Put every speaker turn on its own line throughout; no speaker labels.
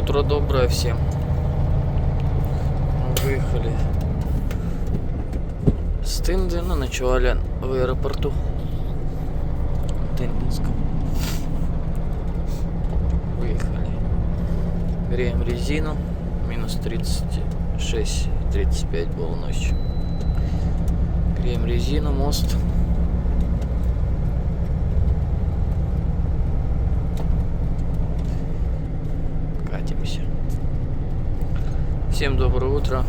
Утро доброе всем. Мы выехали с Тынды, но ночевали в аэропорту Тындинском. Выехали. Греем резину. Минус 36-35 было ночью. Греем резину, мост. Катимся. Всем доброе утро,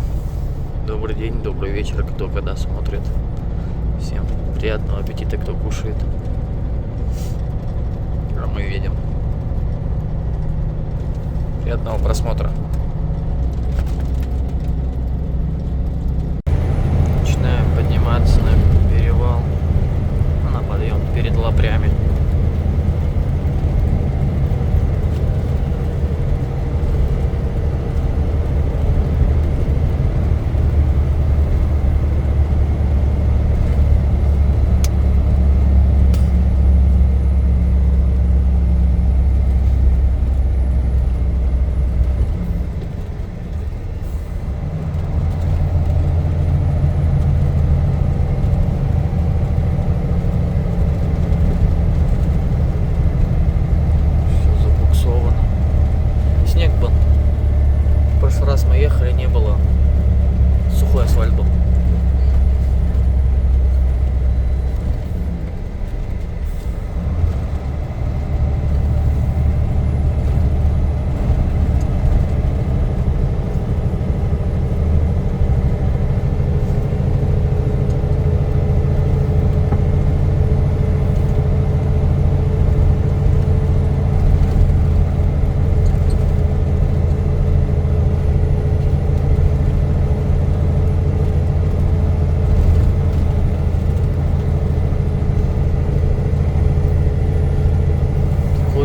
добрый день, добрый вечер, кто когда смотрит. Всем приятного аппетита, кто кушает. А мы едем. Приятного просмотра. Начинаем подниматься на перевал, на подъем перед Лопрями. Мы ехали, не было сухой асфальт был.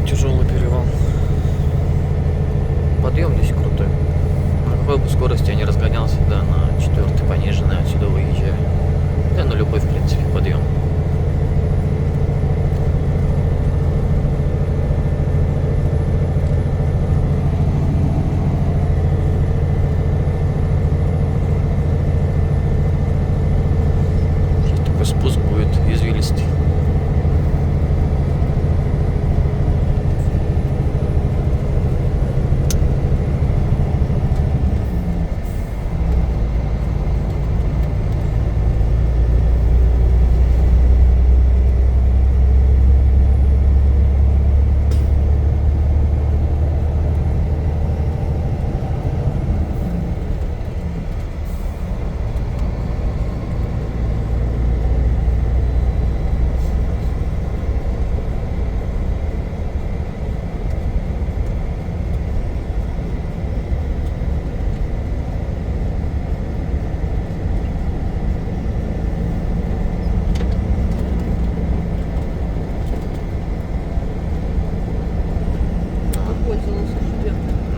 Тяжелый перевал. Подъем здесь крутой. На какой бы скорости я не разгонялся, да, на 4-й пониженный отсюда выезжаю. Да, на любой, в принципе, подъем. Сейчас такой спуск будет извилистый.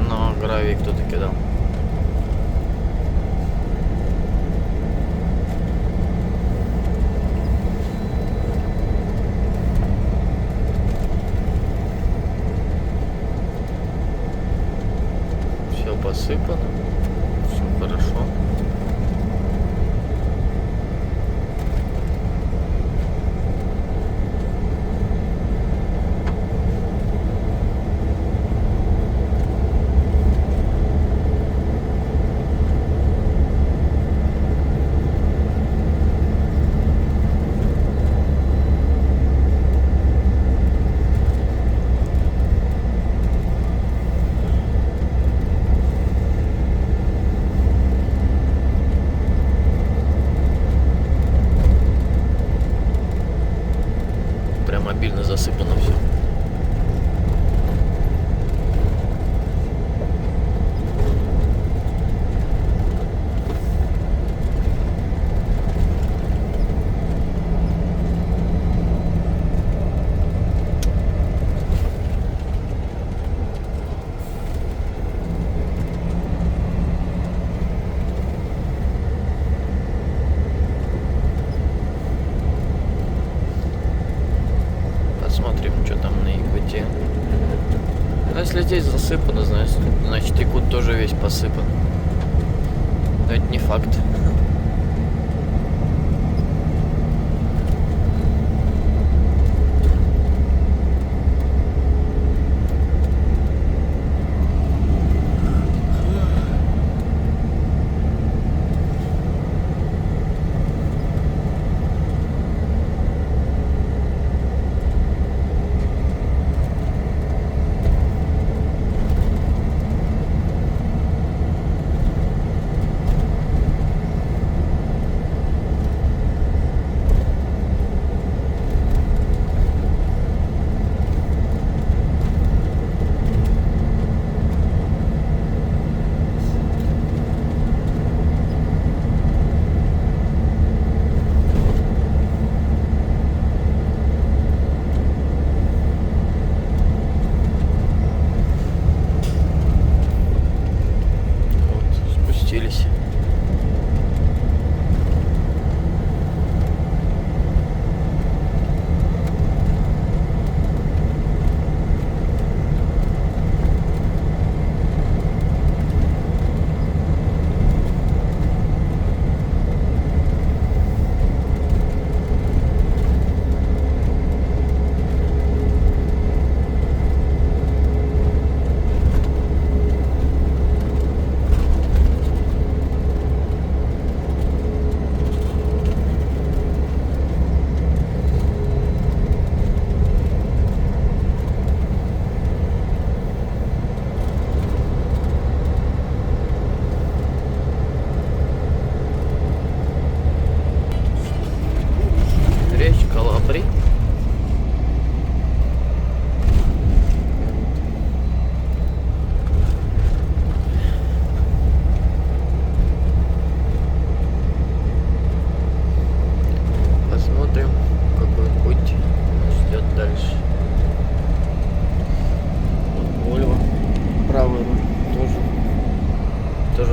Но гравий кто-то кидал. Все посыпано, все хорошо. Прям обильно засыпано все. Посмотрим. посыпано, значит Якут тоже весь посыпан. Но это не факт.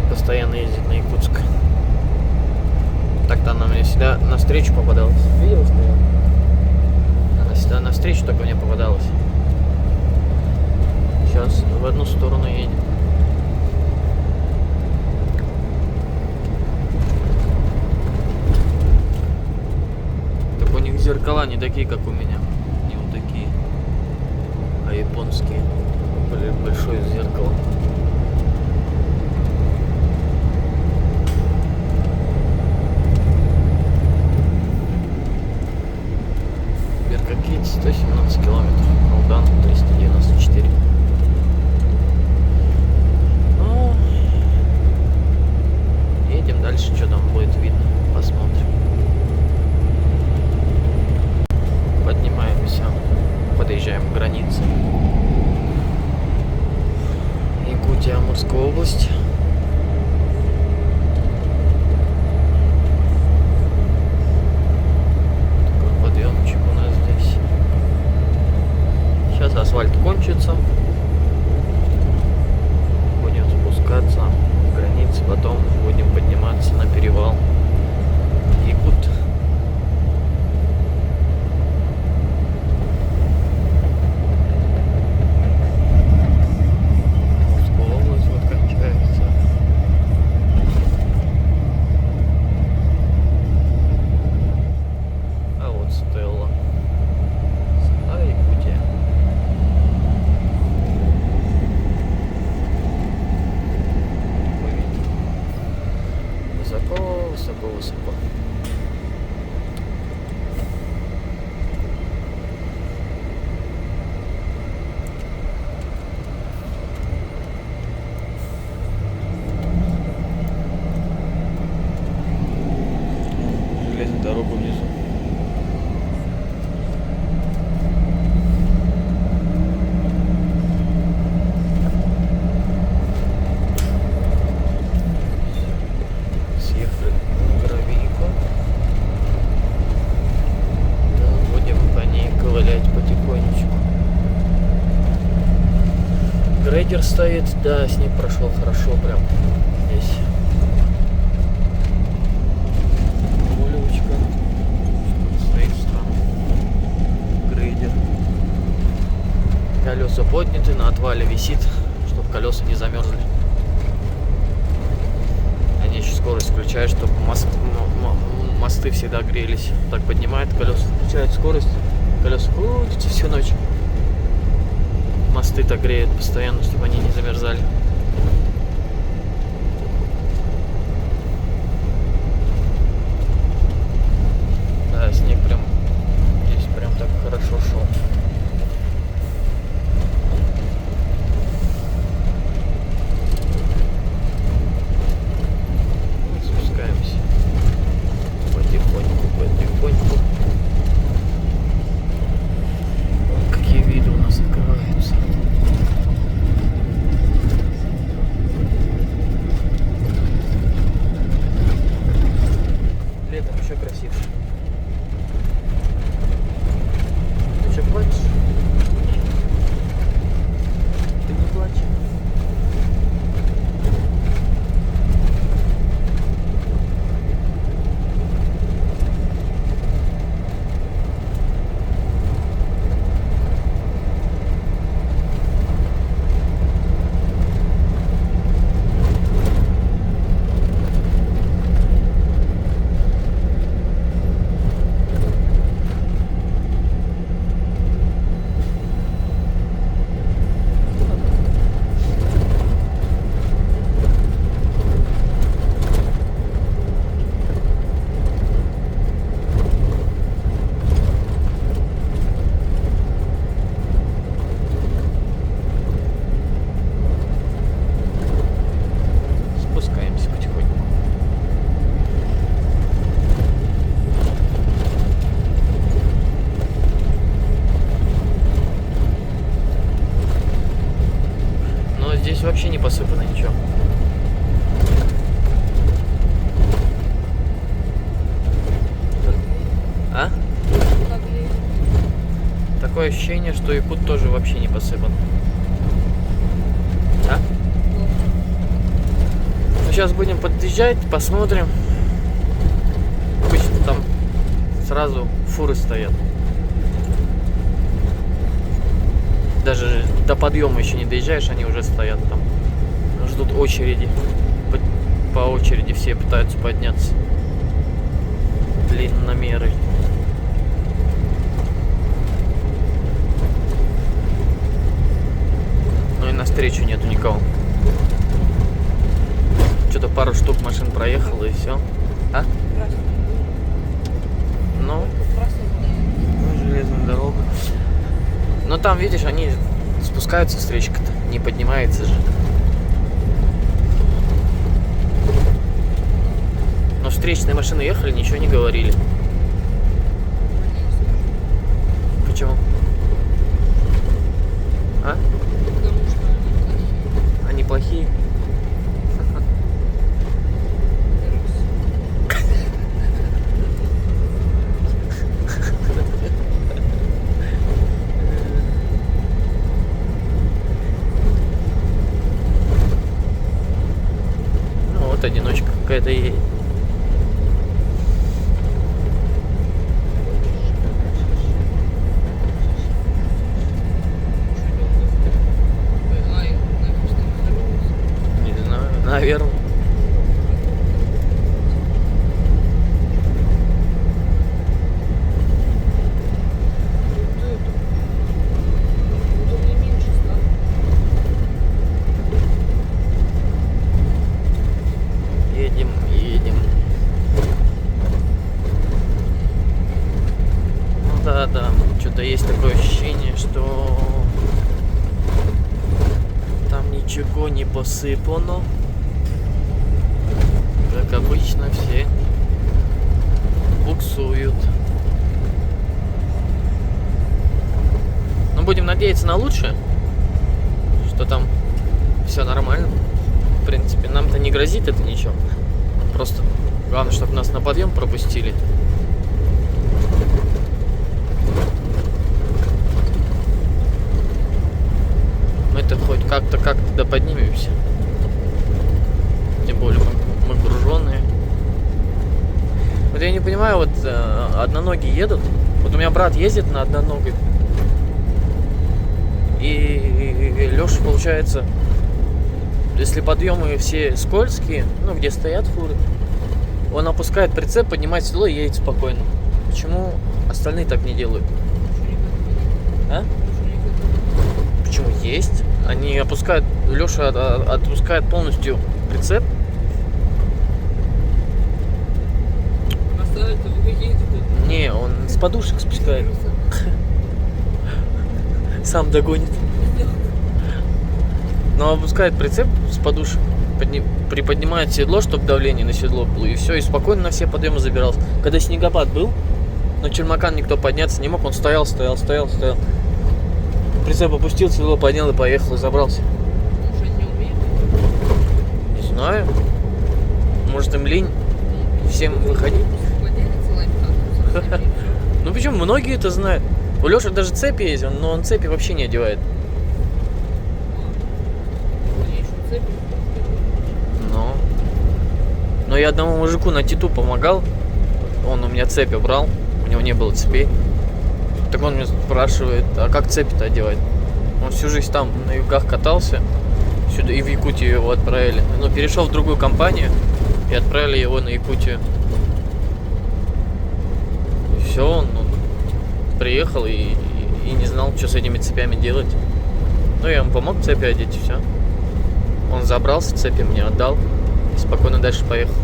Постоянно ездит на Якутск. Так-то она мне всегда навстречу попадалась. Видел, стоял? Она всегда навстречу только мне попадалась. Сейчас в одну сторону едем. Так у них зеркала не такие, как у меня. Не вот такие, а японские. Большое зеркало. Беркакит 117 километров, Алдан 394. Ну, едем дальше, что там будет видно, посмотрим. Поднимаемся, подъезжаем к границе. Якутия, Амурская область. Сейчас асфальт кончится. Будем спускаться к границе, потом будем подниматься на перевал Якут. Амурская область вот кончается. А вот Стелла. Якутия. Высоко. Железная дорога внизу. Грейдер стоит, да, с ним прошел хорошо прям здесь. Улевочка стоит странно. Грейдер. Колеса подняты, на отвале висит, колеса не замерзли. Они еще скорость включают, чтобы мосты всегда грелись. Так поднимает колеса, включает скорость, колеса крутятся всю ночь. Мосты так греют постоянно, чтобы они не замерзали. Да, снег прям здесь прям так хорошо шел. Спускаемся потихоньку, потихоньку. Какие виды у нас открываются. Летом еще красивше. Ты что, плачешь? Ты не плачешь? Спускаемся потихоньку. Но здесь вообще не посыпано ничего. А? Такое ощущение, что Якут тоже вообще не посыпан. А? Ну, сейчас будем подъезжать, посмотрим. Обычно там сразу фуры стоят. Даже до подъема еще не доезжаешь, они уже стоят там. Ждут очереди. По очереди все пытаются подняться. Длинномеры. Ну и навстречу нету никого. Что-то пару штук машин проехало и все. А? Ну, железная дорога. Но там, видишь, они спускаются, встречка-то не поднимается же. Но встречные машины ехали, ничего не говорили. Почему? А? Они плохие? Ну вот одиночка какая-то едет. Наверное. Едем, едем. Ну да, что-то есть такое ощущение, что там ничего не посыпано. Как обычно, все буксуют. Но будем надеяться на лучшее, что там все нормально. В принципе, нам-то не грозит это ничего. Просто главное, чтобы нас на подъем пропустили. Мы-то хоть как-то да поднимемся. Тем более мы груженные. Вот я не понимаю, вот одноногие едут. Вот у меня брат ездит на одноногой. И Леша, получается, если подъемы все скользкие, ну, где стоят фуры, он опускает прицеп, поднимает седло и едет спокойно. Почему остальные так не делают? А? Почему есть? Они опускают, Леша отпускает полностью прицеп. Не, он с подушек спускает. Сам догонит. Но опускает прицеп с подушек, приподнимает седло, чтобы давление на седло было, и все, и спокойно на все подъемы забирался. Когда снегопад был, на Челмакан никто подняться не мог, он стоял. Прицеп опустил, седло поднял и поехал, и забрался.
Может, не умеет?
Не знаю. Может, им лень всем выходить. Ну почему? Многие это знают. У Леши даже цепи есть, но он цепи вообще не одевает. Но я одному мужику на Титу помогал. Он у меня цепи брал. У него не было цепей. Так он меня спрашивает, а как цепи-то одевать? Он всю жизнь там на югах катался. Сюда и в Якутию его отправили. Но перешел в другую компанию и отправили его на Якутию. И все, он приехал и не знал, что с этими цепями делать. Ну, я ему помог цепи одеть, и все. Он забрался, цепи мне отдал и спокойно дальше поехал.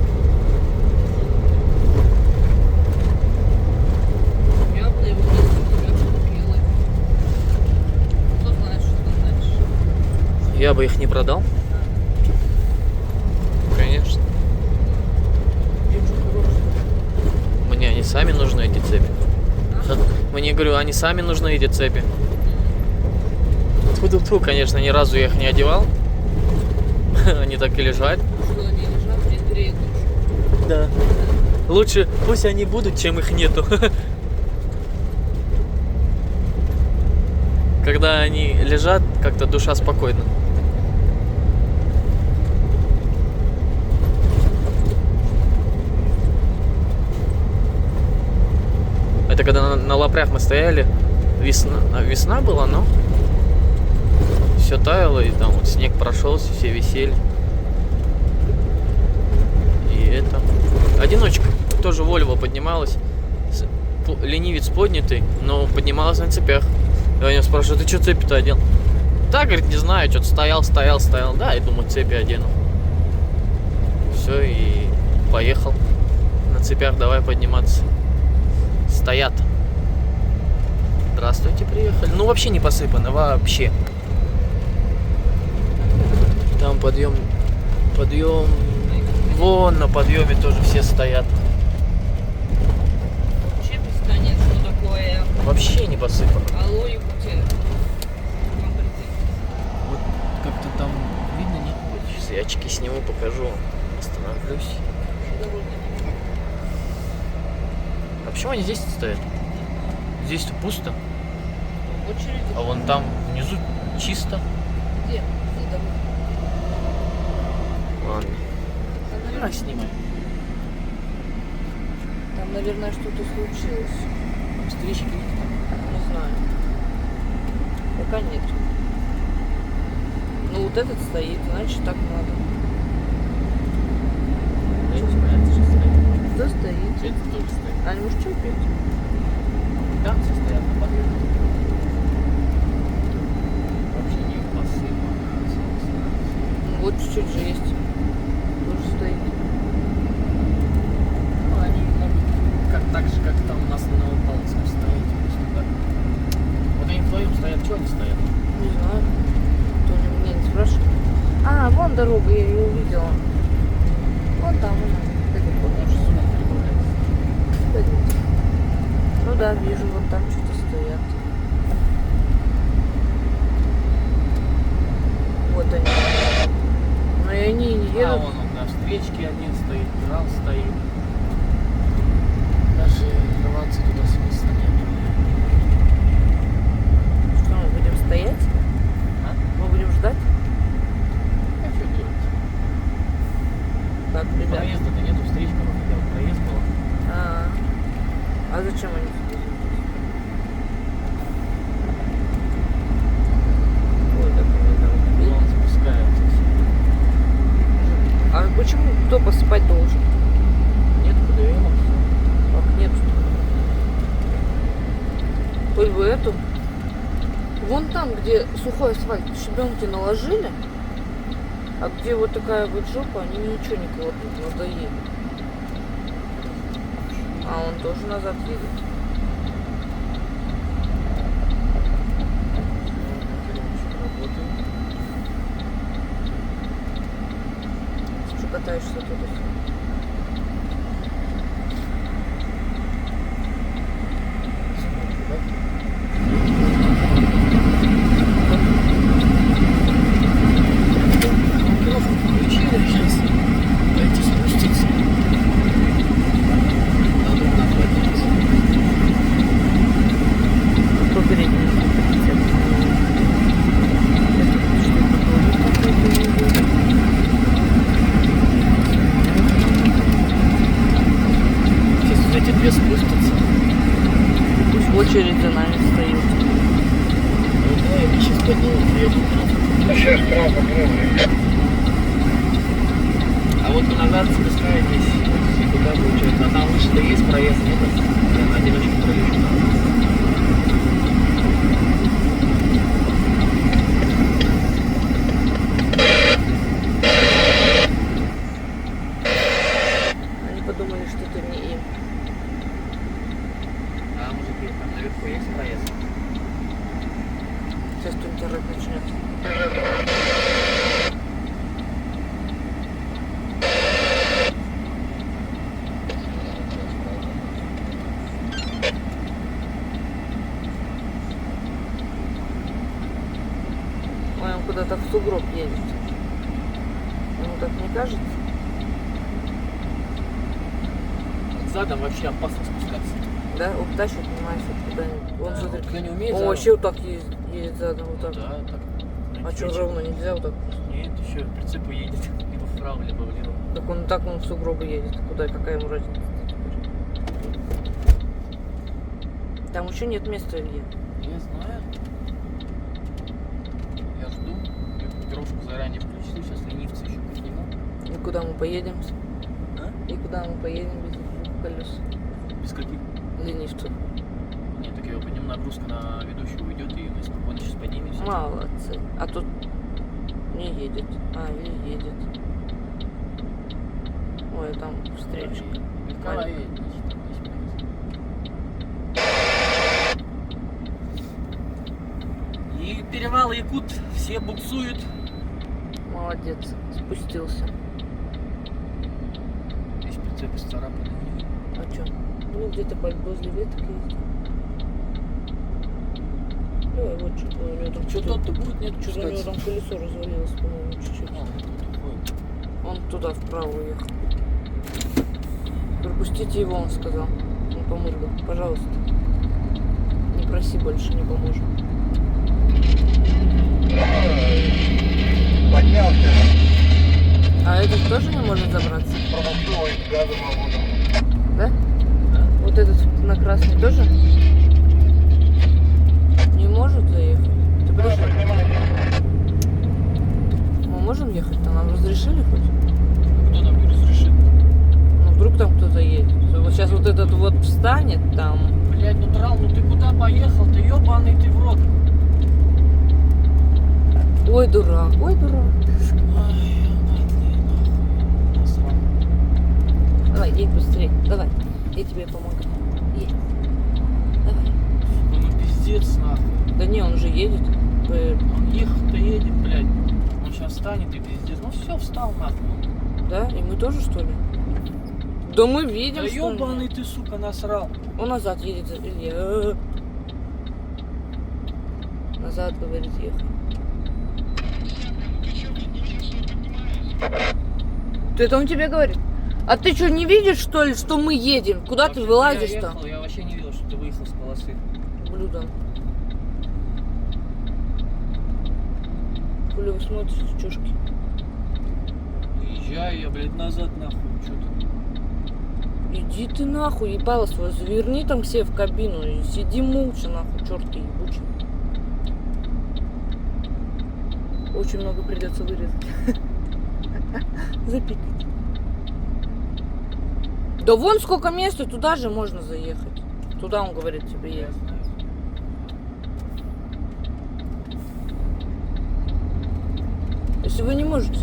Я бы его купила. Кто знает, что там дальше.
Я бы их не продал. Конечно. Мне они сами нужны, эти цепи. Мне, говорю, они сами нужны, эти цепи. Тьфу-тьфу-тьфу, конечно, ни разу я их не одевал. Они так и лежат.
Что они лежат, не греют душу.
Да. Лучше пусть они будут, чем их нету. Когда они лежат, как-то душа спокойна. Это когда на лопрях мы стояли, весна была, но все таяло, и там вот снег прошелся, все висели. И это... Одиночка тоже Volvo поднималась, ленивец поднятый, но поднималась на цепях. Я у него спрашиваю, ты что цепи-то одел? Так, говорит, не знаю, что-то стоял, да, и думаю, цепи одену. Все, и поехал на цепях, давай подниматься. Стоят. Здравствуйте, приехали. Ну, вообще не посыпано, вообще. Там подъем. Вон на подъеме тоже все стоят.
Вообще без конец, что такое?
Вообще не посыпано.
Алло, Якутия.
Вот как-то там видно, нет? Вот сейчас я очки сниму, покажу. Остановлюсь. А почему они здесь стоят? Здесь-то пусто.
Очередь.
А вон там внизу чисто.
Где?
Ладно. На, снимай.
Там, наверное, что-то случилось.
Встречки нет?
Не знаю. Пока нет. Ну вот этот стоит, значит так надо. Кто стоит?
Это тоже стоит.
А может что петь?
Там все стоят на подъеме. Вообще не посыпано.
Ну, вот чуть-чуть же есть. Тоже стоит.
Ну, они как так же, как там у нас на Новопавловском стоят. Вот они вдвоем стоят, что они стоят?
Не знаю. Тоже меня не спрашивает. А, вон дорога, я ее увидела. Вон там она. Ну да, вижу, вот там что-то стоят. Вот они. Но и они не едут.
А вон он на встречке один стоит, Урал стоит. Даже рваться туда смысла нет.
Что, мы будем стоять?
А?
Мы будем ждать?
А что делать?
Так, ребят.
Проезда-то нету, встречка хотя бы проезд был.
А зачем они сюда? Ой, как они там.
Он спускается.
эту. Вон там, где сухой асфальт, щебенки наложили, а где вот такая вот жопа, они ничего не кладут, надоели. А он тоже назад едет. Что катаешься туда-сюда? В очередь за нами стоит.
А вот назад спускаетесь, куда получается? А там выше-то есть проезд, нет? Я на одиночку проезжу.
Они подумали, что это не им.
А может быть там наверху есть проезд?
Сейчас кто-нибудь орать начнет. Ой, он куда-то в сугроб едет. Ему так не кажется?
Задом вообще опасно спускаться.
Да? Утащит, понимаешь, куда-нибудь. Он, смотри,
Кто не умеет
он
задом?
вообще вот так едет задом, вот так.
Да, так.
А что, ровно нельзя вот так?
Нет, еще прицеп уедет. Либо вправо, либо влево.
Так он в сугробы едет. Куда, какая ему разница теперь? Там еще нет места, Илья.
Я знаю. Я жду. Я дорожку заранее включил, сейчас ленивцы еще подниму.
И куда мы поедем?
А?
И куда мы поедем без двух колес?
Без каких?
Ленивцев.
Нет, так его поднимем, нагрузка на ведущую уйдет, и мы спокойно сейчас поднимемся.
Молодцы. А тут не едет. А, или едет. Ой, там встречка.
Николай едет, значит, там есть проезд. И перевал Якут, все буксуют.
Молодец. Спустился.
Здесь прицепы сцарапаны.
А что? Ну, где-то возле веток есть. Ой, вот что-то у него там
Что-то будет, нет,
Что-то у него там колесо развалилось, по-моему, чуть-чуть. Он туда вправо уехал. Пропустите его, он сказал. Он помыргал. Пожалуйста. Не проси больше, не поможем.
Поднялся.
А этот тоже не может забраться?
Промокнуло и газом обуду.
Да?
Да.
Вот этот на красный тоже? Не может заехать? Ты подожди. Мы можем ехать-то? Нам разрешили хоть?
Кто нам не разрешит?
Ну вдруг там кто-то едет. Вот сейчас вот этот вот встанет там.
Блять, ну Трал, ну ты куда поехал? Ты ебаный ты в рот.
Ой, дурак, ой, дурак.
Ай, ебаный, нахуй. Насрал.
Давай, едь быстрее. Давай. Я тебе помогу. Едь. Давай.
Ну пиздец, нахуй.
Да не, он же едет.
Он ехать-то едет, блядь. Он сейчас встанет и пиздец. Ну все, встал нахуй.
Да? И мы тоже, что ли? Да мы видим,
Да
что
ебаный ты, сука, насрал.
он назад едет. Илья. Назад, говорит, ехай. Это он тебе говорит? А ты что, не видишь, что ли, что мы едем? Куда ты вылазишь-то?
Я вообще не видел, что ты выехал с полосы.
Блюдо. Хули вы смотрите, чушки?
Езжаю я, блядь, назад нахуй. Что ты?
Иди ты нахуй, ебало свое, заверни там все в кабину и сиди молча нахуй, черт ты ебучий. Очень много придется вырезать. Запикать. Да вон сколько места, туда же можно заехать. Туда, он говорит, тебе
Я
есть.
знаю.
есть вы не можете...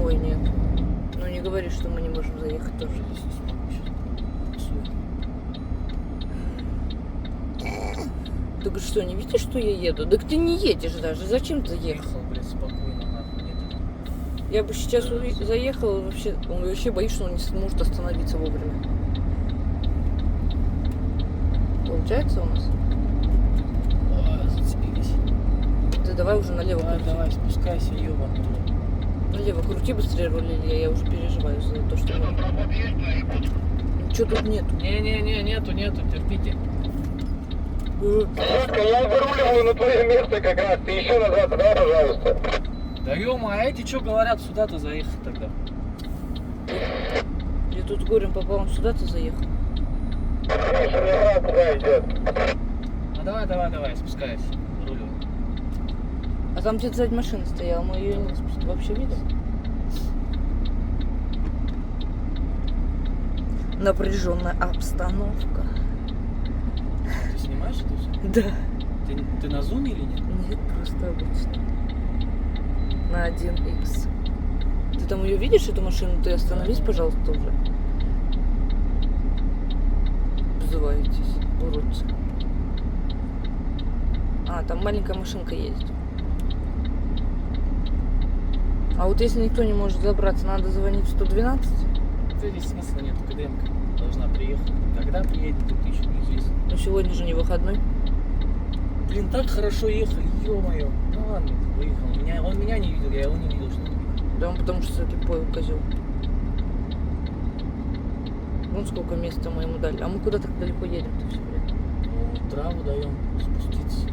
Ой, нет. Ну не говори, что мы не можем заехать тоже. Так что, не видишь, что я еду? Так ты не едешь даже. Зачем ты ехал?
Ехал, блядь, спокойно, нахуй, нет.
Я бы сейчас заехал, вообще, он вообще боится, что он не сможет остановиться вовремя. Получается у нас?
Ой, зацепились.
Ты давай уже налево
Давай,
крути.
давай, спускайся, ёбаный.
Налево крути быстрее руль, Илья, я уже переживаю за то, что... Ничего тут нету.
Не-не-не, нету, терпите.
Жестко, я выруливаю на твое место как раз. Ты еще назад, да, пожалуйста.
Да ё-мо, а эти что говорят, сюда-то заехать тогда?
Я тут с горем пополам сюда ты заехал.
Миша, мне брат туда идет.
А давай, спускайся, рулю.
А там где-то сзади машина стояла, мы ее не вообще видим. Напряженная обстановка.
Ты снимаешь это все?
Да.
Ты на зуме или нет?
Нет, просто обычно. На 1х. Ты там ее видишь, эту машину? Ты остановись, пожалуйста, уже. Взываетесь, уродцы. А, там маленькая машинка ездит. А вот если никто не может забраться, надо звонить в 112?
Да здесь смысла нет, КДМ должна приехать. Когда приедет, это еще неизвестно.
Но сегодня же не выходной.
Блин, так хорошо ехали, ё-моё. Ну ладно, выехал. Он меня не видел, я его не видел, что ли.
Да он потому что слепой козел. Вон сколько места мы ему дали. А мы куда так далеко едем-то все время?
Ну, траву даем спуститься.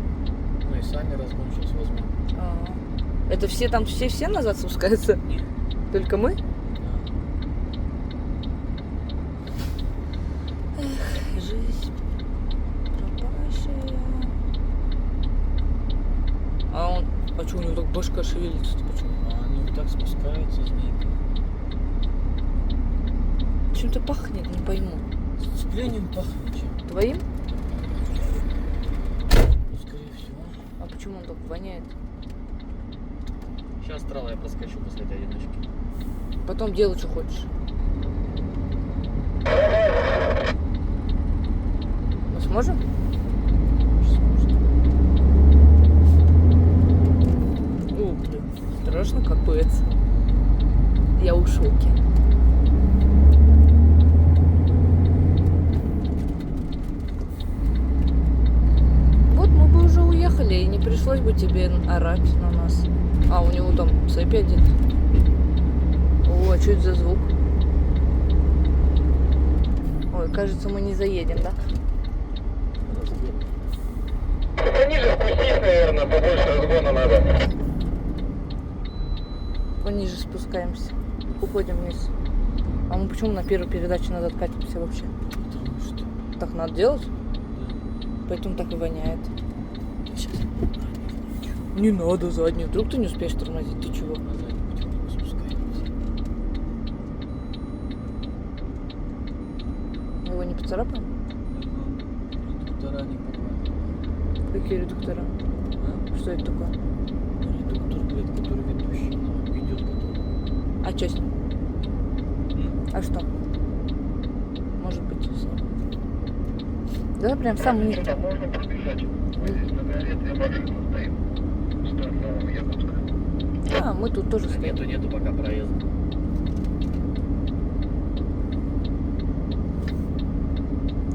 Ну и сами разгон сейчас возьмем.
А-а. Это все там, все назад спускаются?
Нет.
Только мы?
Да.
Жизнь пропащая. А что у него так башка шевелится-то? Почему?
А они вот так спускаются, змейки.
Чем-то пахнет, не пойму.
Сцеплением пахнет чем.
Твоим?
Ну, скорее всего.
А почему он так воняет?
Сейчас трава я проскочу после этой одиночки.
Потом делай, что хочешь. Мы сможем? О, блин, страшно капец. Я в шоке. Вот мы бы уже уехали, и не пришлось бы тебе орать на нас. А, у него там цепь один. О, а что это за звук? Ой, кажется, мы не заедем, да?
Пониже спустись, наверное, побольше разгона надо.
Пониже спускаемся. Уходим вниз. А мы почему на первой передаче назад катимся вообще?
Потому что...
Так надо делать?
Да.
Поэтому так и воняет.
Да сейчас.
Не надо заднюю. Вдруг ты не успеешь тормозить, ты чего?
Назад потихоньку спускаемся.
Мы его не поцарапаем?
Редуктора не порвали.
Какие редуктора?
А?
Что это такое?
Редуктор, блядь, который ведущий ведет который.
А что с ним? А что? Может быть, с ним. Давай прям сам вниз.
Там можно пробежать. Мы здесь на горе, две машины стоим. Сторону Якутска.
А, мы тут тоже стоим.
Нету пока проезда.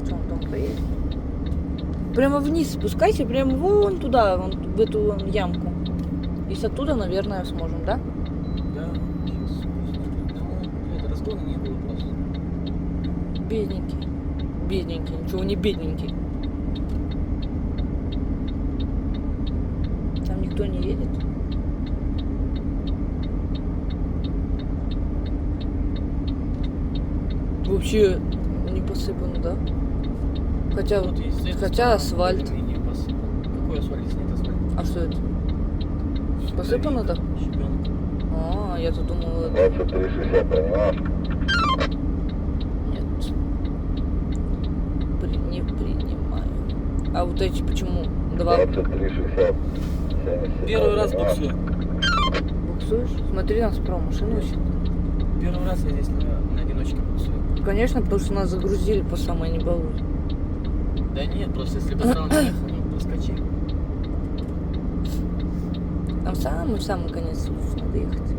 Что он там поедет? Прямо вниз спускайся, прямо вон туда, вон в эту вон ямку. И с оттуда, наверное, сможем, да?
Да, сейчас спустим. Ну, блядь, разгона не было просто.
Бедненький. Бедненький. Ничего не бедненький. Там никто не едет. Вообще не посыпано, да? Хотя,
Вот есть с этой
хотя
стороны
асфальт.
более-менее посыпан. Какой асфальт, если нет асфальта?
А что это? Посыпано так?
Щебенка.
А, я тут думала, это...
2360, понимаешь?
Нет. Не принимаю. А вот эти почему? Два
2360.
Первый раз буксую.
буксуешь? Смотри, нас справа машина очень.
Первый раз я здесь на одиночке буксую.
Конечно, потому что нас загрузили по самой не балуй.
Да нет, просто если бы сам не ехал, мы бы проскочили.
Там самый-самый конец надо ехать.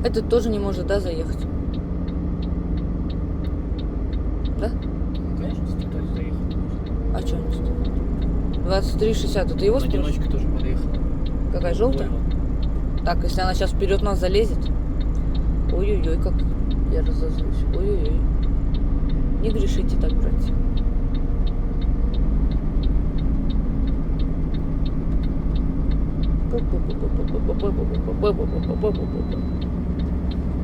Этот тоже не может, да, заехать? Да?
Ну, конечно, стоит заехать.
А что он стоит? 23,60, это его
На
скорость?
одиночке тоже подъехала.
Какая, желтая? Так, если она сейчас вперед нас залезет. Ой-ой-ой, как я разозлюсь. Ой-ой-ой. Не грешите так, братья.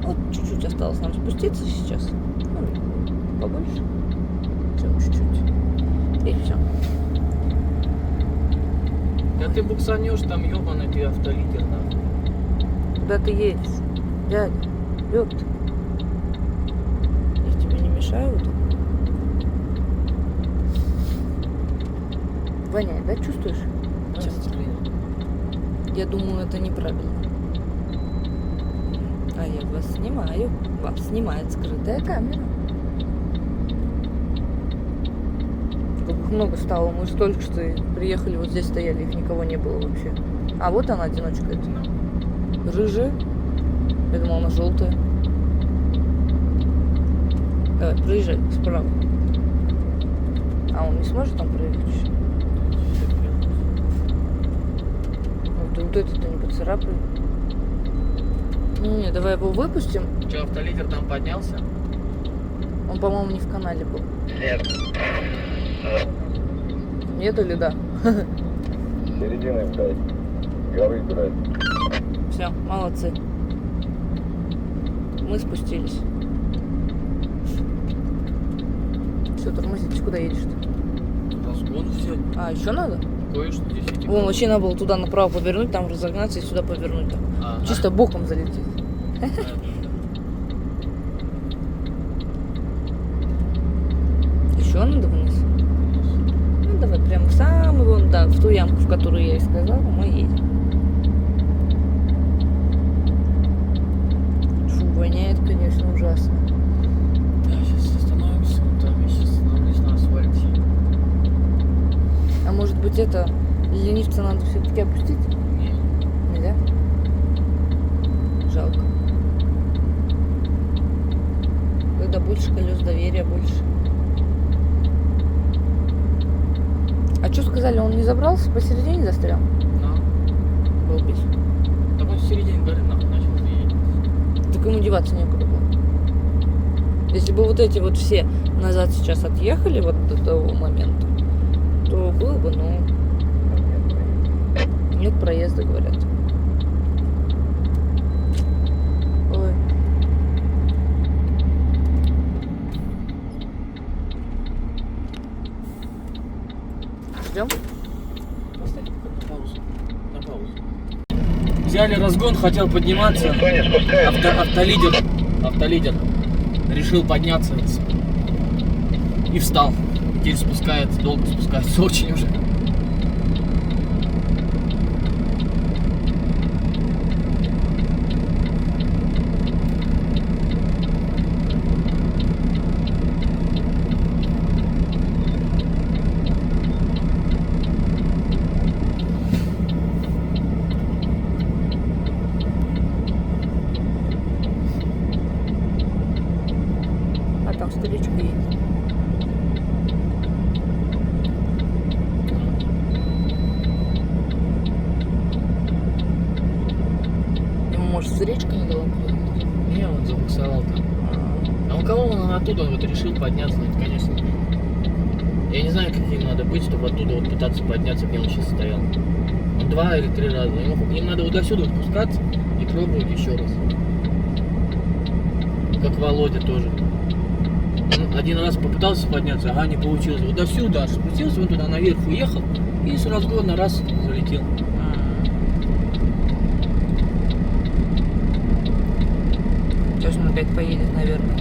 Вот чуть-чуть осталось нам спуститься сейчас. Ну, побольше. Всем чуть-чуть. И все.
Да ты буксанешь, там ебаный ты автолидер, нахуй.
Куда ты едешь? Дядя, ёпта. Я тебе не мешаю вот так? Воняет, да, чувствуешь?
Сейчас
Я думаю, это неправильно. А я вас снимаю. Вас снимает скрытая камера. Как их много стало. Мы же только что приехали, вот здесь стояли, их никого не было вообще. А вот она, одиночка эта. Рыжая. Я думала, она желтая. Давай, проезжай справа. А он не сможет там проехать еще? Вот этот-то не поцарапает. Не, давай его выпустим.
Че, автолидер там поднялся?
Он, по-моему, не в канале был.
Нет.
Нет или да?
Середины, блядь. Горы, блядь.
Все, молодцы. Мы спустились. Все, тормозитесь, куда едешь-то?
Разгон все.
А, еще надо?
Кое-что здесь эти.
Вон, вообще надо было туда направо повернуть, там разогнаться и сюда повернуть. Так.
Ага.
Чисто боком залететь. Еще надо вниз? Ну, давай прям в самый вон, да, в ту ямку, в которую я и сказала, мы едем. Фу, воняет, конечно, ужасно.
Да, сейчас остановимся. Вот там я сейчас остановлюсь на асфальте.
А может быть это ленивца надо все-таки опустить?
Не.
Нельзя? Жалко. Когда больше колес, доверия больше. А что сказали, он не забрался, посередине застрял?
На.
Был бес.
Так он в середине горы нахуй начал едет.
Так ему деваться некуда было. Если бы вот эти вот все назад сейчас отъехали вот до того момента, то было бы, но нет проезда, говорят. Ой. Ждем?
Поставь на паузу. На паузу. Взяли разгон, хотел подниматься.
Никто не спускается.
Автолидер решил подняться и встал. Теперь спускается, долго спускается, очень уже.
А там старичка едет. Ему, может, встречка не дала проехать?
Не, он забуксовал там. А у кого он оттуда вот решил подняться, ну, это, конечно. Я не знаю, каким надо быть, чтобы оттуда вот пытаться подняться, где он сейчас стоял. Он 2 или 3 раза. Им надо вот до сюда спускаться и пробовать еще раз. Как Володя тоже. Он один раз попытался подняться, ага, не получилось. Вот до сюда спустился, он туда наверх уехал и с разгона раз залетел.
Сейчас он опять поедет, наверное.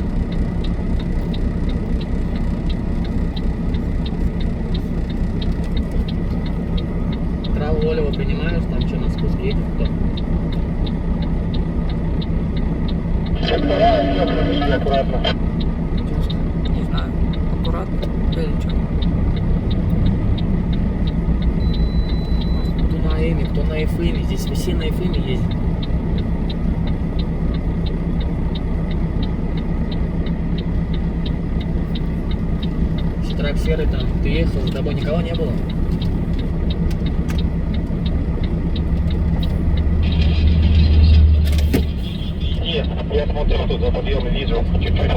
Право Олева, понимаешь, там что, на спуске едет кто?
обратно.
Не знаю, аккуратно или что.
Кто на АЭМе, кто на ФМе. Здесь все на ФМе ездят. Трак серый там, ты ехал, за тобой никого не было?
Нет, я смотрю, тут за подъем вижу чуть-чуть.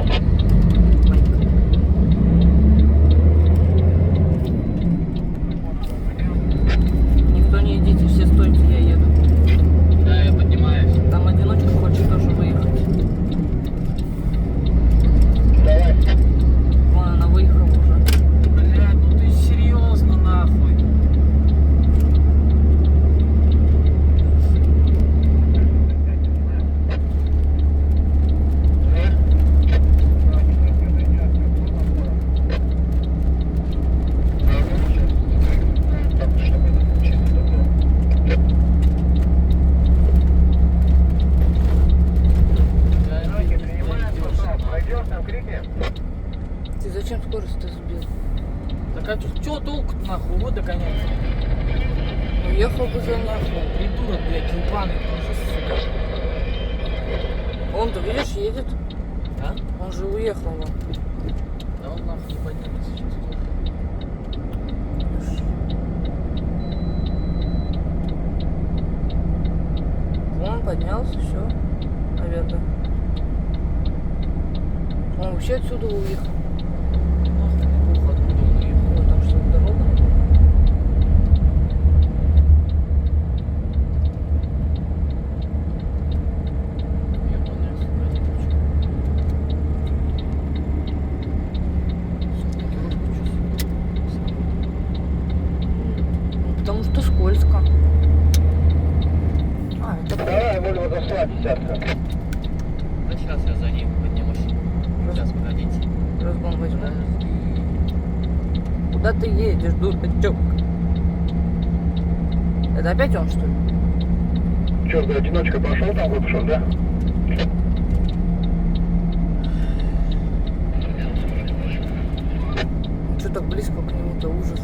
Никто не идите, все стойте, я еду.
Да, я поднимаюсь.
Там одиночка хочет тоже выехать.
Давай.
Вон она выехала уже.
Блядь, ну ты серьезно нахуй?
Ты зачем скорость-то сбил?
Так а чё толку нахуй? Вот догоняй.
Уехал бы за мной.
Нахуй, придурок, блядь, ебаный, сука.
Он-то, видишь, едет.
А?
Он же уехал вон.
Да он нахуй не поднимется сейчас.
Он поднялся, все. Наверное. Он вообще отсюда уехал.
Нахуй, не похуй, откуда он уехал.
Ну, там что, дорога?
Ебаная, сука, одиночка.
Ну, потому что скользко. А, это
Давай, Вольво зашла, десятка.
Да сейчас я за ним поднимусь. Сейчас, погодите.
разгон возьму. Куда ты едешь, дурачок? Это опять он, что ли?
Че, за одиночкой пошел там выпушил, да?
Что так близко к нему-то, ужас.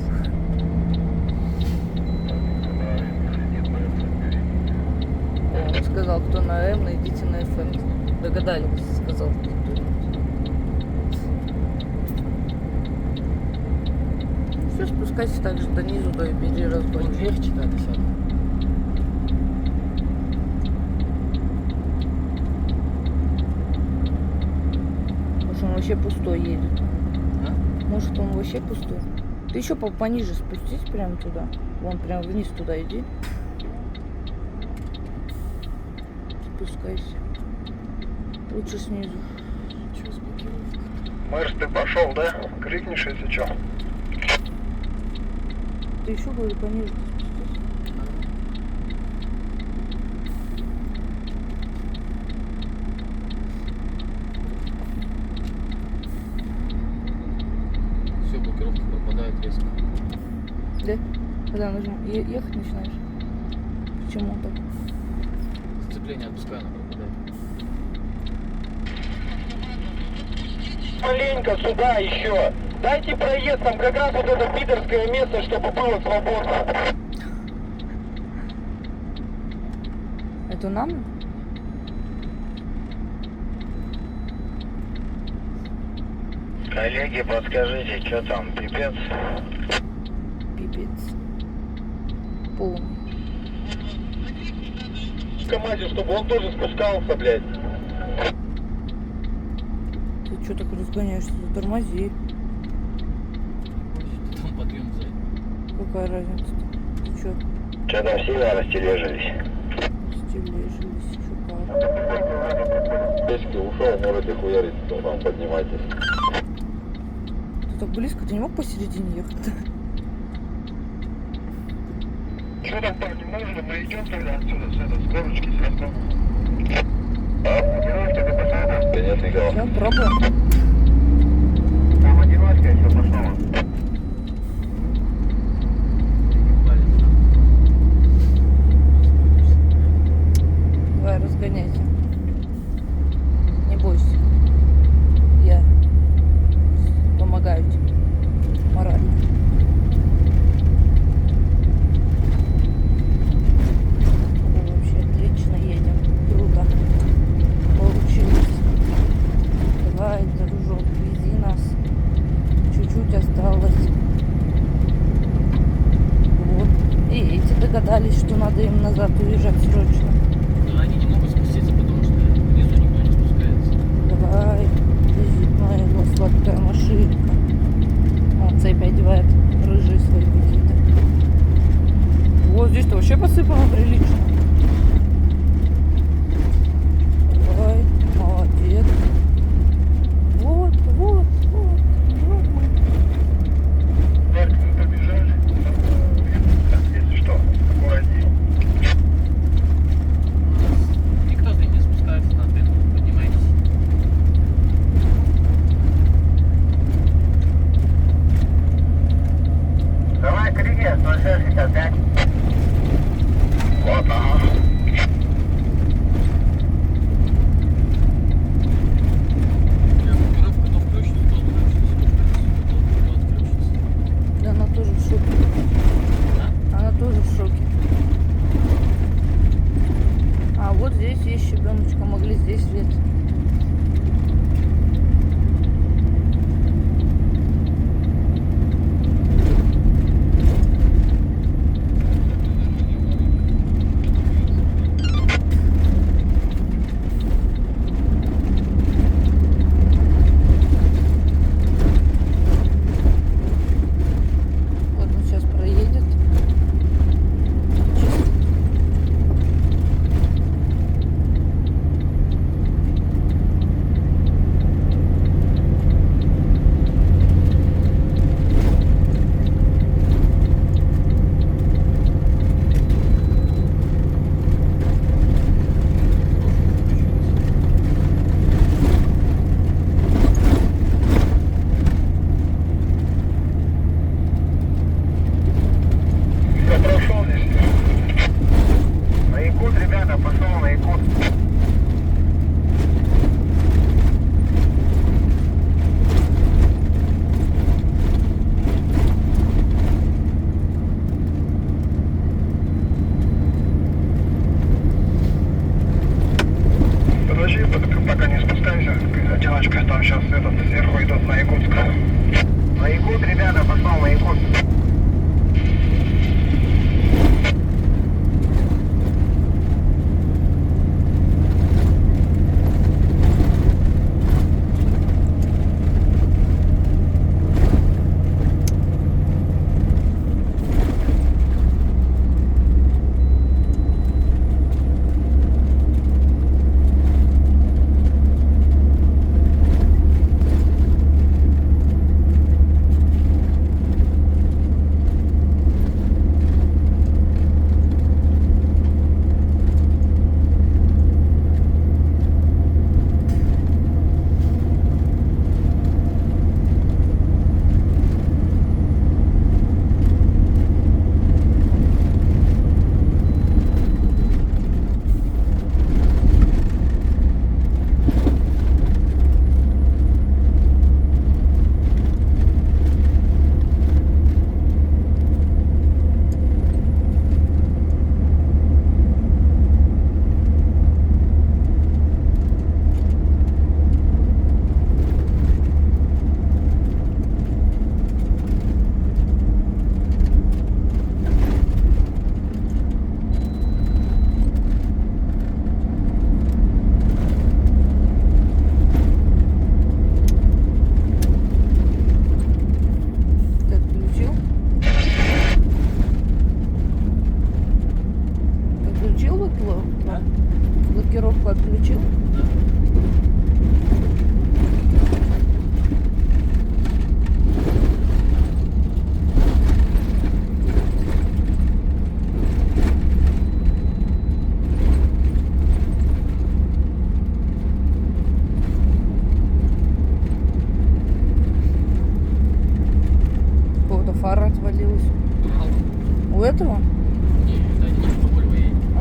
Он сказал, кто на М, идите на ФМ. Догадались, сказал. Все, спускайся так же до низу, да и бери
Вот
разгон.
легче, да, десятка.
Может, он вообще пустой едет.
А?
Может, он вообще пустой. Ты еще пониже спустись прямо туда. Вон прям вниз туда иди. Спускайся. Лучше снизу.
Че с блокировкой?
Мэрс, ты пошел, да? Крикнешь, если что.
Ты еще, говорю, пониже спустись.
Все, блокировка пропадает резко.
Да? Когда ехать начинаешь? Почему так?
Сцепление отпускаю, оно пропадает.
Маленько сюда еще. Дайте проезд, там как раз вот это пидорское место, чтобы было свободно.
Это нам?
Коллеги, подскажите, что там, пипец?
Пипец. Полный.
В команде, чтобы он тоже спускался, блядь.
Ты что так разгоняешься? Затормози.
Там подъем сзади.
Какая разница-то? Ты что?
Что там сильно растележились?
Стележились, что как?
Печки ушел, можете хуярить, то там поднимайтесь.
Ты так близко, ты не мог посередине ехать?
Что там, парни, можно? Мы идем тогда отсюда, с горочки, с разгона. Одиночка, ты пошла, да? Да нет, никого.
Все, пробуем.
Там одиночка еще пошла.
Давай, разгоняйся. Не бойся. пытались, что надо им назад уезжать срочно.
Но они не могут спуститься, потому что внизу никто не спускается.
Давай, лезет моя его сладкая машинка. Он цепь одевает, рыжие свои какие-то. Вот здесь-то вообще посыпано прилично. Давай, молодец. Вот мы.
Так, мы побежали. Если что, аккуратнее.
Никто здесь не спускается на дым. Поднимайтесь.
Давай, коррегер, 0665. Вот, ага.
Блокировка то включится, то отключится.
Да она тоже в шоке.
Да?
Она тоже в шоке. А вот здесь есть щебеночка, могли здесь свет. Вот он сейчас проедет. Чисто.
Я прошел здесь. На Якут, ребята, пошел на Якут. Подожди, пока не спускайся, одиночка, там сейчас сверху идут на Якутск. На Якут, ребята, пошел на Якут.
Ты отключил? Отключил блокировку?
Да.
Блокировку отключил? У кого-то фара отвалилась. У этого?
Не, это не что Вольво едет.
А.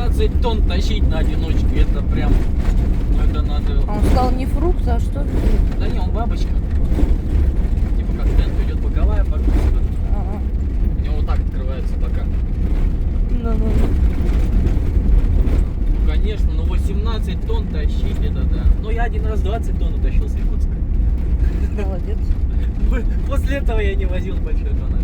18 тонн тащить на одиночке, это прям, ну это надо...
А он сказал не фрукт, а что?
Да не, он бабочка. Типа как тент идет боковая погрузка.
Ага.
У него вот так открывается бока.
Ну.
Конечно, но 18 тонн тащить это да. Ну я один раз 20 тонн утащил с Иркутска.
Молодец.
После этого я не возил большой тоннаж.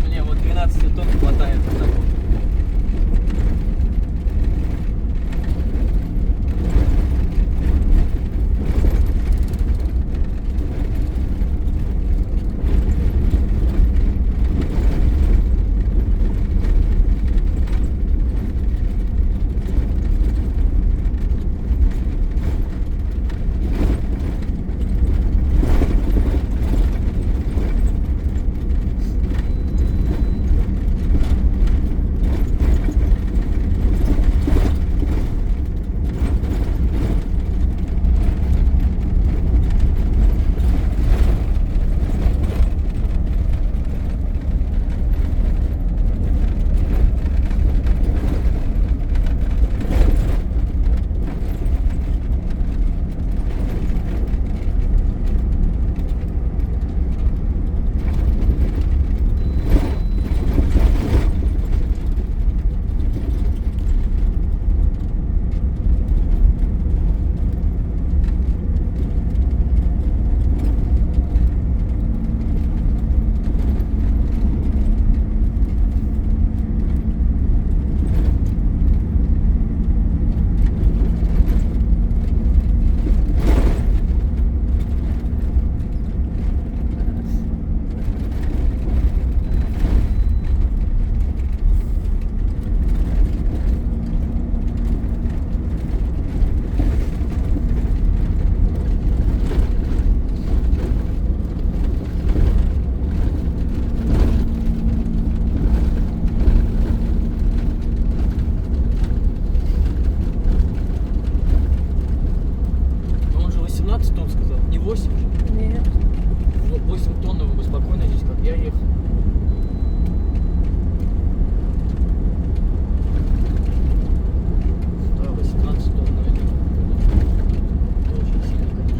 Мне вот 12 тонн хватает на таком. Он же 18 тонн сказал, не 8 же.
Нет.
Ну, 8 тонн вы бы спокойно здесь, как я ехал. Да, 18 тонн, но это очень сильно, конечно.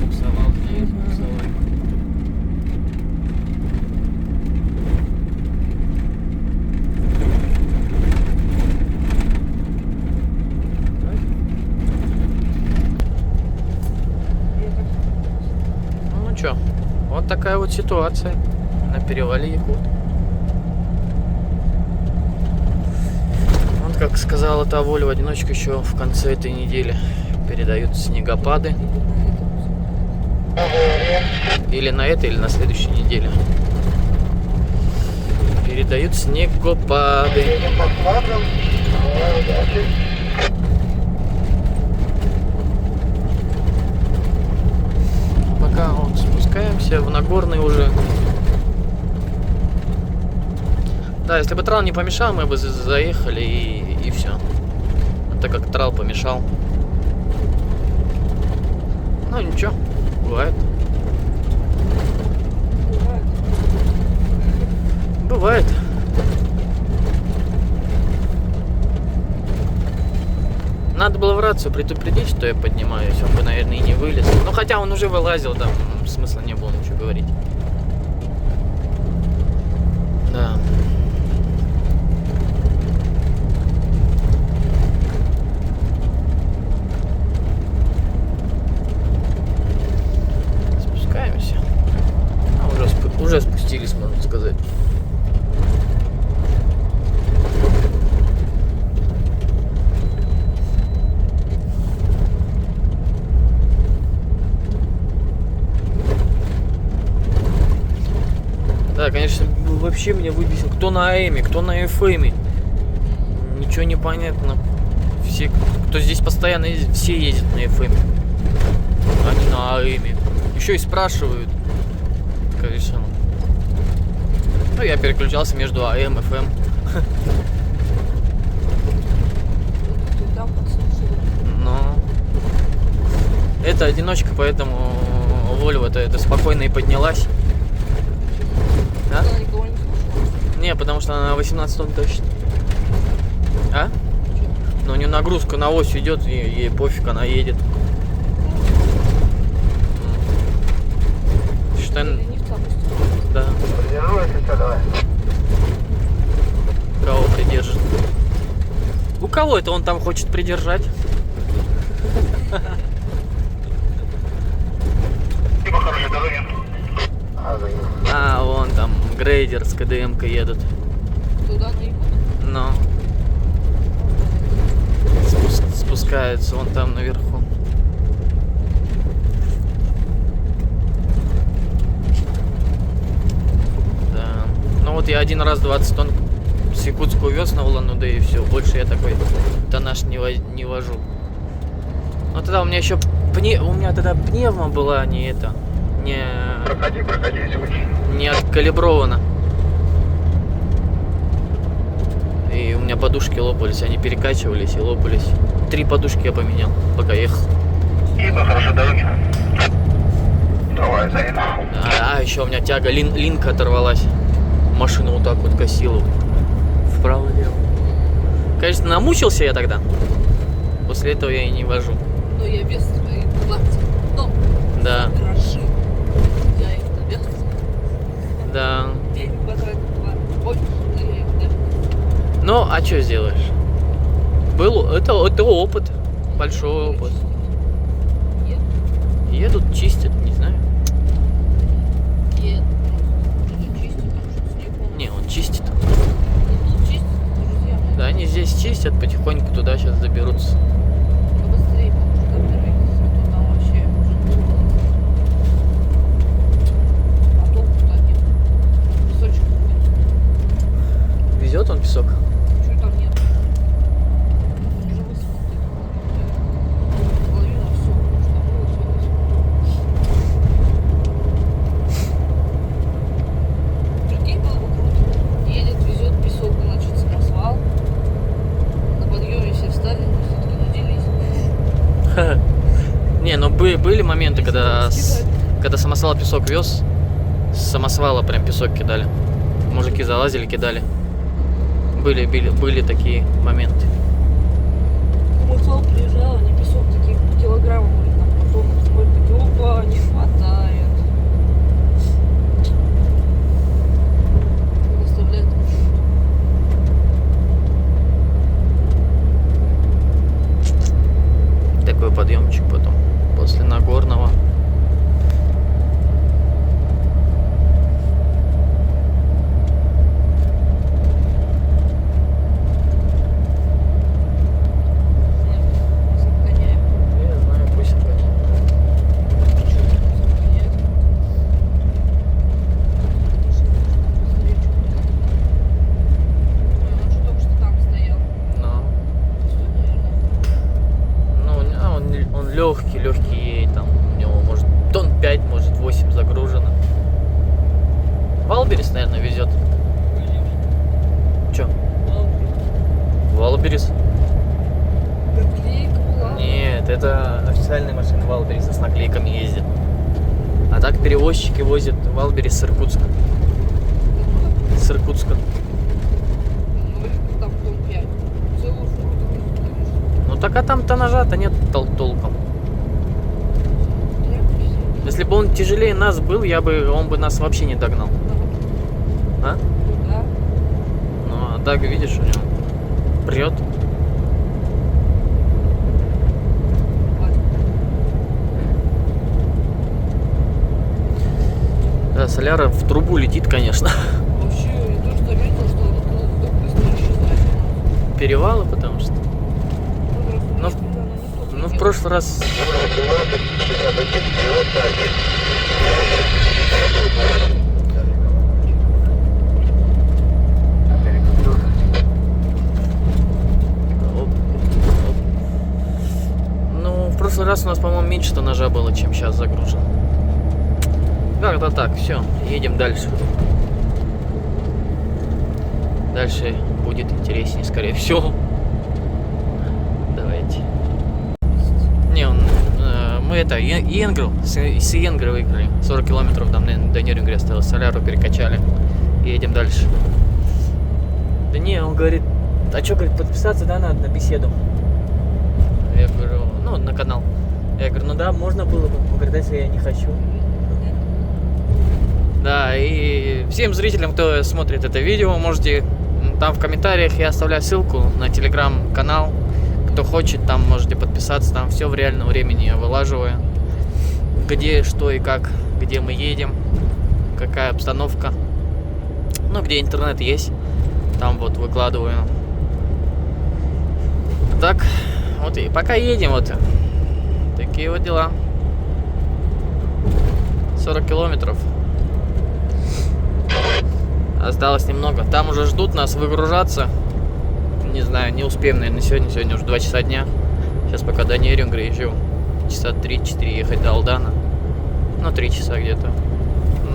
Буксовал, где есть буксовать.
Ну чё, вот такая вот ситуация на перевале Якут. Вот как сказала та Воля, в одиночку еще в конце этой недели передают снегопады. Или на этой, или на следующей неделе. Передают снегопады. Пока вот спускаемся в Нагорный уже. Да, если бы трал не помешал, мы бы заехали и все. А так как трал помешал. Ну ничего, бывает. Бывает. Надо было в рацию предупредить, что я поднимаюсь, он бы, наверное, и не вылез. Ну, хотя он уже вылазил, там смысла не было ничего говорить. Да. Спускаемся. А уже спустились, можно сказать. Да, конечно, вообще меня выбесил. Кто на АЭМе, кто на ФМе. Ничего не понятно. Все, кто здесь постоянно ездит, все ездят на ФМе. А не на АЭМе. Еще и спрашивают. Конечно. Ну, я переключался между АЭМ и ФМ. Но это одиночка, поэтому Вольва-то это спокойно и поднялась. Да? Не, потому что она на 18 тонн точно. А? Но у нее нагрузка на ось идет, ей пофиг, она едет. Считай, да. Кого придержит? У кого это он там хочет придержать?
Спасибо, хорошей дороги.
А, вон там грейдер с КДМ-кой едут.
Туда на юг?
Но спускается он там наверху. Да. Ну вот я один раз 20 тонн с Якутска увез на Улан-Удэ и все. Больше я такой тоннаж не вожу. Но тогда у меня еще у меня тогда пневма была, не это.
Проходи,
Не откалибровано. И у меня подушки лопались, они перекачивались и лопались. 3 подушки я поменял, пока ехал.
Спасибо, хорошей дороги. Давай, заеду.
А еще у меня тяга линка оторвалась. Машину вот так вот косила. Вправо-лево. Конечно, намучился я тогда. После этого я и не вожу.
Но я без своих 20 тонн.
Да.
Хороши. Я их довез.
Да.
Денег потратил больше, но я их довез.
Ну, а что сделаешь? Это опыт. Большой опыт. Едут, чистят, не знаю.
Едут. Чистят, там что-то снег.
Не, он чистит.
Тут чистят, друзья.
Да, они здесь чистят, потихоньку туда сейчас доберутся.
Побыстрее, потому что первый, там вообще уже было. А толку-то нет. Песочек нет.
Везет он песок.
Чего там нет? Он уже высыпал. Половина все, что было, все высыпало. Прикинь, было бы круто. Едет, везет песок, значит, самосвал. На подъеме все встали, но все-таки наделись.
Не, ну были моменты, когда самосвал песок вез, с самосвала прям песок кидали. Мужики залазили, кидали. Были такие моменты.
Самосвал приезжал, они песок такие килограммы, может, на потом смотрят, такие, опа, не хватает. Доставляет.
Такой подъемчик потом после Нагорного.
Загоняем.
Я знаю, пусть обгоняет.
Загоняет. Он же только что там стоял.
Но
Все, наверное.
Валберис.
Наклейка была.
Нет, это официальные машины Валбериса с наклейками ездят. А так перевозчики возят Валберис с Иркутска. С Иркутска.
Ну, или там дом 5. Целую фуру там, конечно.
Ну так а там тоннажа-то нет толком. Если бы он тяжелее нас был, он бы нас вообще не догнал. А?
Да.
Ну а так, видишь, у него прет. Да, соляра в трубу летит, конечно.
Вообще, я тоже заметил, что она так быстро исчезает.
Перевалы, потому что.
Ну,
Ну, в прошлый раз. Оп, оп. Ну, в прошлый раз у нас, по-моему, меньше тоннажа было, чем сейчас загружен. Как-то так, все, едем дальше. Дальше будет интереснее, скорее всего. Давайте. Не, мы Иенгру, с Иенгры выиграли. 40 километров там до Нюрнберга осталось. Соляру перекачали. Едем дальше. Да не, он говорит, а что, говорит, подписаться, да, надо на беседу? Я говорю, ну, на канал. Я говорю, ну да, можно было бы. Он говорит, если я не хочу. Да, и всем зрителям, кто смотрит это видео, можете там в комментариях я оставляю ссылку на телеграм-канал. Кто хочет, там можете подписаться, там все в реальном времени я вылаживаю. Где, что и как, где мы едем, какая обстановка. Ну, где интернет есть, там вот выкладываю. Так, вот и пока едем, вот такие вот дела. 40 километров. Осталось немного. Там уже ждут нас выгружаться. Не знаю, не успеем, наверное, сегодня. Сегодня уже 2 часа дня. Сейчас пока до Нюрнберга еще часа 3-4 ехать до Алдана. Ну, 3 часа где-то.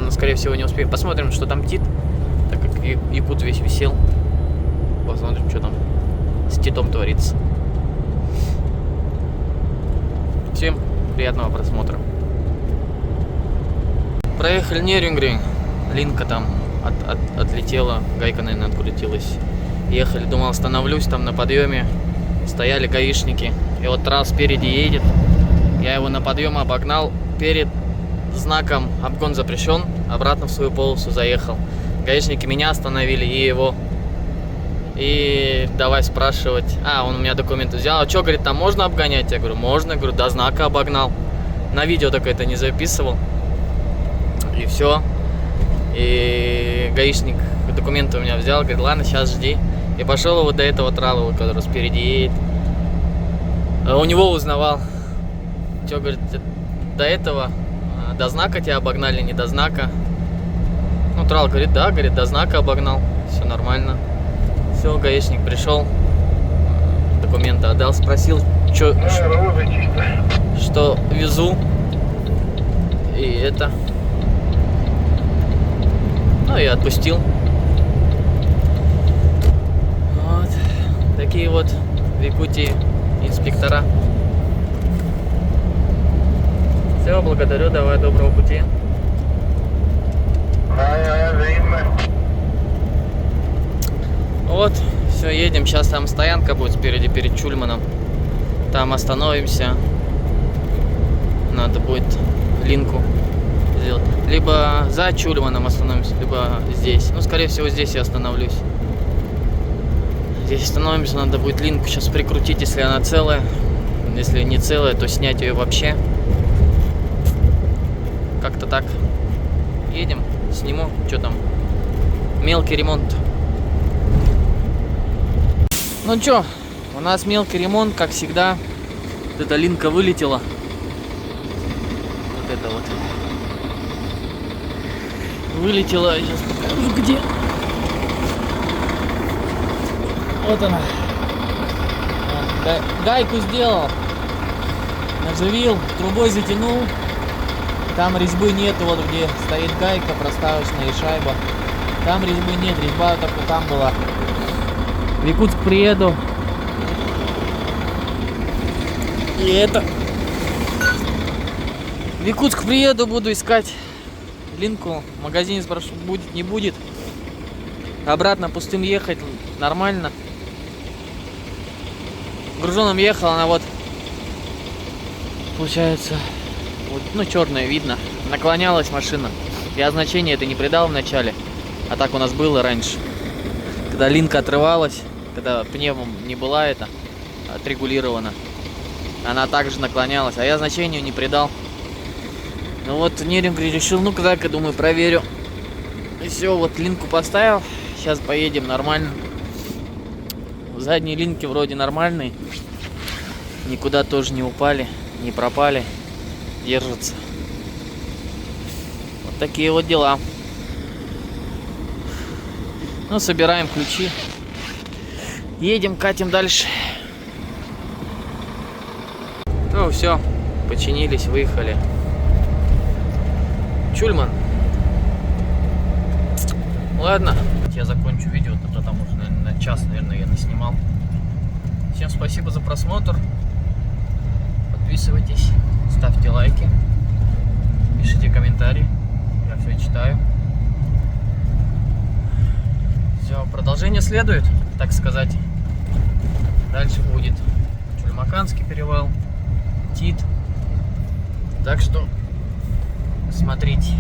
Но, скорее всего, не успеем. Посмотрим, что там Тит. Так как Якут весь висел. Посмотрим, что там с Титом творится. Всем приятного просмотра. Проехали Нюрнберг. Линка там отлетела. Гайка, наверное, открутилась. Ехали, думал, остановлюсь там на подъеме. Стояли гаишники. И вот трасс спереди едет. Я его на подъем обогнал. Перед знаком обгон запрещен. Обратно в свою полосу заехал. Гаишники меня остановили и его. И давай спрашивать. Он у меня документы взял. А что, говорит, там можно обгонять? Я говорю, можно. Я говорю, до знака обогнал. На видео так это не записывал. И все. И гаишник документы у меня взял. Говорит, ладно, сейчас жди. И пошел его до этого трала, который спереди едет. У него узнавал. Че, говорит, до этого, до знака тебя обогнали, не до знака. Ну, трал говорит, да, говорит, до знака обогнал. Все нормально. Все, гаишник пришел. Документы отдал, спросил, что везу. И это. Ну, и отпустил. Вот. Такие вот в Якутии инспектора. Все, благодарю, давай, доброго пути. Вот, все, едем. Сейчас там стоянка будет спереди, перед Чульманом. Там остановимся. Надо будет линку сделать. Либо за Чульманом остановимся, либо здесь. Ну, скорее всего, здесь я остановлюсь. Здесь остановимся, надо будет линку сейчас прикрутить, если она целая. Если не целая, то снять ее вообще. Как-то так. Едем, сниму. Что там? Мелкий ремонт. Ну чё, у нас мелкий ремонт, как всегда. Вот эта линка вылетела. Вот это вот. Вылетела, сейчас покажу где. Вот она. Гайку сделал. Наживил, трубой затянул. Там резьбы нету, вот где стоит гайка проставочная и шайба. Там резьбы нет, резьба только там была. В Якутск приеду, И это... В Якутск приеду, буду искать Линку. В магазине спрошу, будет, не будет. Обратно пустым ехать нормально. Груженым ехал, она вот... Получается... Вот, ну, черная видно. Наклонялась машина. Я значения это не придал в начале. А так у нас было раньше. Когда линка отрывалась, когда пневмом не была это отрегулирована, она также наклонялась, а я значению не придал. Ну вот Неринг решил, ну-ка, так, я думаю, проверю. И все, вот линку поставил. Сейчас поедем нормально. Задние линки вроде нормальные. Никуда тоже не упали, не пропали. Держатся. Вот такие вот дела. Ну, собираем ключи. Едем, катим дальше. Ну, все. Починились, выехали. Чульман. Ладно, я закончу видео, то там уже на час, наверное, я наснимал. Всем спасибо за просмотр. Подписывайтесь, ставьте лайки, пишите комментарии. Я все читаю. Все, продолжение следует, так сказать. Дальше будет Чульмаканский перевал, Тит. Так что смотрите.